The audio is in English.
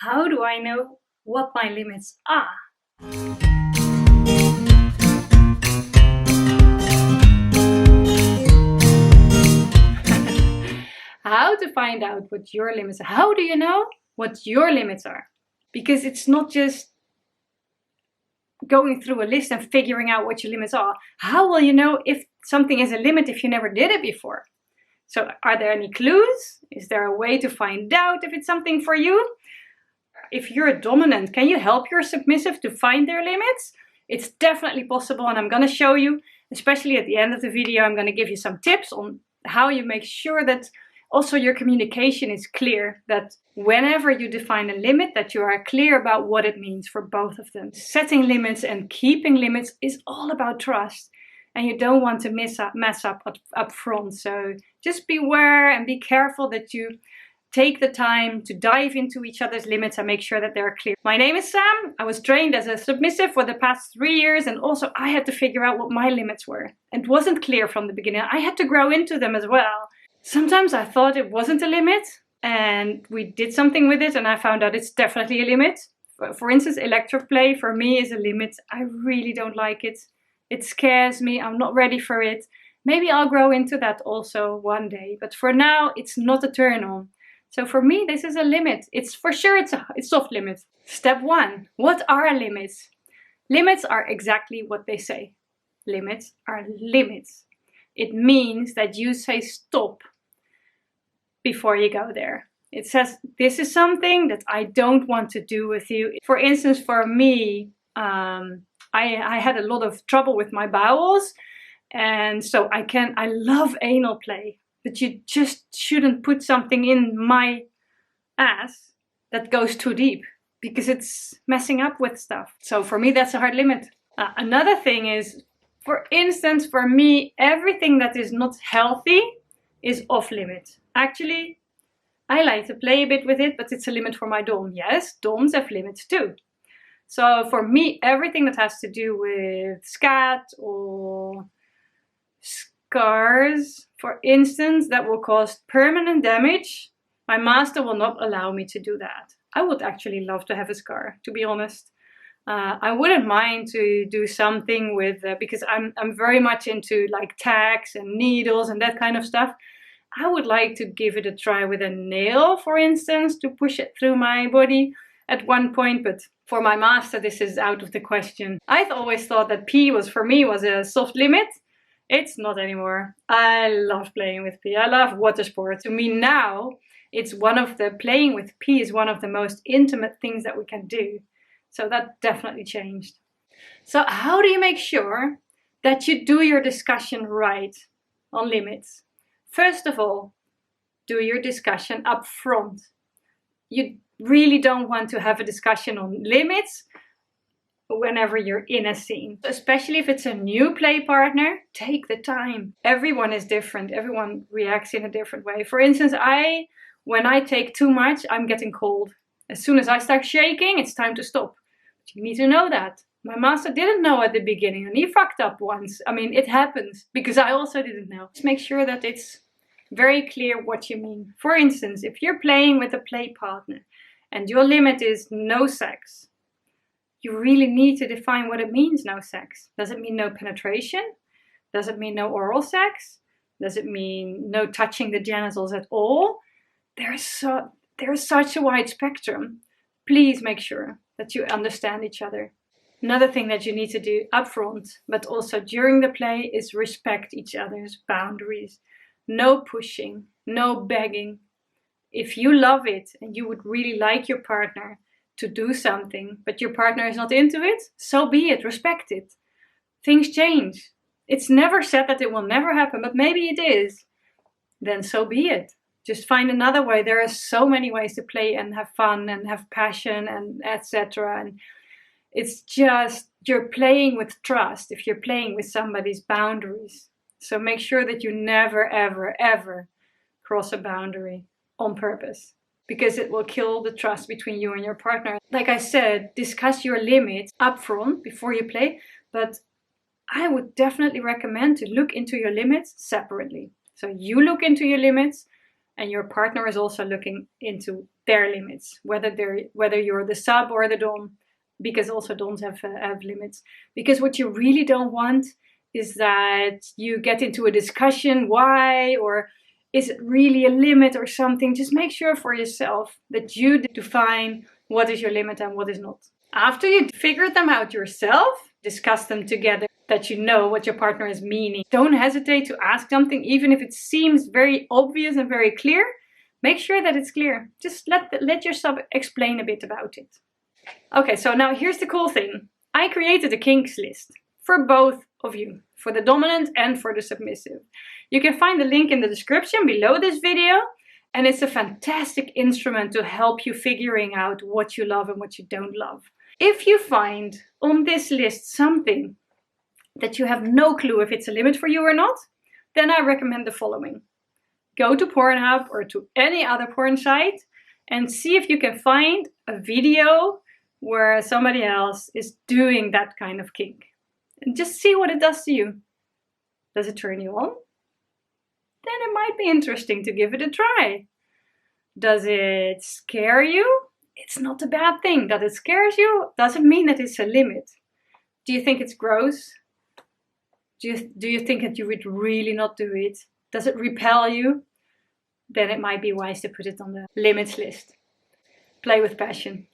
How do I know what my limits are? How to find out what your limits are. How do you know what your limits are? Because it's not just going through a list and figuring out what your limits are. How will you know if something is a limit if you never did it before? So are there any clues? Is there a way to find out if it's something for you? If you're a dominant, can you help your submissive to find their limits? It's definitely possible, and I'm going to show you, especially at the end of the video, I'm going to give you some tips on how you make sure that also your communication is clear, that whenever you define a limit, that you are clear about what it means for both of them. Setting limits and keeping limits is all about trust, and you don't want to mess up front. So just beware and be careful that you take the time to dive into each other's limits and make sure that they're clear. My name is Sam. I was trained as a submissive for the past 3 years, and also I had to figure out what my limits were. It wasn't clear from the beginning. I had to grow into them as well. Sometimes I thought it wasn't a limit, and we did something with it and I found out it's definitely a limit. For instance, electroplay for me is a limit. I really don't like it. It scares me. I'm not ready for it. Maybe I'll grow into that also one day, but for now it's not a turn on. So for me, this is a limit. It's for sure it's soft limit. Step 1. What are limits? Limits are exactly what they say. Limits are limits. It means that you say stop before you go there. It says, this is something that I don't want to do with you. For instance, for me, I had a lot of trouble with my bowels. And so I love anal play. But you just shouldn't put something in my ass that goes too deep, because it's messing up with stuff. So for me, that's a hard limit. Another thing is, for instance, for me, everything that is not healthy is off limit. Actually, I like to play a bit with it, but it's a limit for my dom. Yes, doms have limits too. So for me, everything that has to do with scat or scars, for instance, that will cause permanent damage, my master will not allow me to do that. I would actually love to have a scar, to be honest. I wouldn't mind to do something with, because I'm very much into like tags and needles and that kind of stuff. I would like to give it a try with a nail, for instance, to push it through my body at one point, but for my master, this is out of the question. I've always thought that pee for me was a soft limit. It's not anymore. I love playing with pee. I love water sports. To me now, playing with pee is one of the most intimate things that we can do. So that definitely changed. So how do you make sure that you do your discussion right on limits? First of all, do your discussion up front. You really don't want to have a discussion on limits whenever you're in a scene. Especially if it's a new play partner, take the time. Everyone is different. Everyone reacts in a different way. For instance, when I take too much, I'm getting cold. As soon as I start shaking, it's time to stop. But you need to know that. My master didn't know at the beginning and he fucked up once. I mean, it happens because I also didn't know. Just make sure that it's very clear what you mean. For instance, if you're playing with a play partner and your limit is no sex, you really need to define what it means, no sex. Does it mean no penetration? Does it mean no oral sex? Does it mean no touching the genitals at all? There is such a wide spectrum. Please make sure that you understand each other. Another thing that you need to do upfront, but also during the play, is respect each other's boundaries. No pushing, no begging. If you love it and you would really like your partner to do something, but your partner is not into it, so be it, respect it. Things change. It's never said that it will never happen, but maybe it is. Then so be it. Just find another way. There are so many ways to play and have fun and have passion and etc. And it's just, you're playing with trust if you're playing with somebody's boundaries. So make sure that you never, ever, ever cross a boundary on purpose, because it will kill the trust between you and your partner. Like I said, discuss your limits upfront before you play, but I would definitely recommend to look into your limits separately. So you look into your limits and your partner is also looking into their limits, whether you're the sub or the dom, because also doms have limits. Because what you really don't want is that you get into a discussion why, or is it really a limit or something. Just make sure for yourself that you define what is your limit and what is not. After you figure them out yourself, discuss them together, that you know what your partner is meaning. Don't hesitate to ask something, even if it seems very obvious and very clear. Make sure that it's clear. Just let your sub explain a bit about it. Okay, so now here's the cool thing. I created a kinks list for both of you, for the dominant and for the submissive. You can find the link in the description below this video, and it's a fantastic instrument to help you figuring out what you love and what you don't love. If you find on this list something that you have no clue if it's a limit for you or not, then I recommend the following. Go to Pornhub or to any other porn site and see if you can find a video where somebody else is doing that kind of kink. And just see what it does to you. Does it turn you on? Then it might be interesting to give it a try. Does it scare you? It's not a bad thing. That it scares you doesn't mean that it's a limit. Do you think it's gross? Do you think that you would really not do it? Does it repel you? Then it might be wise to put it on the limits list. Play with passion.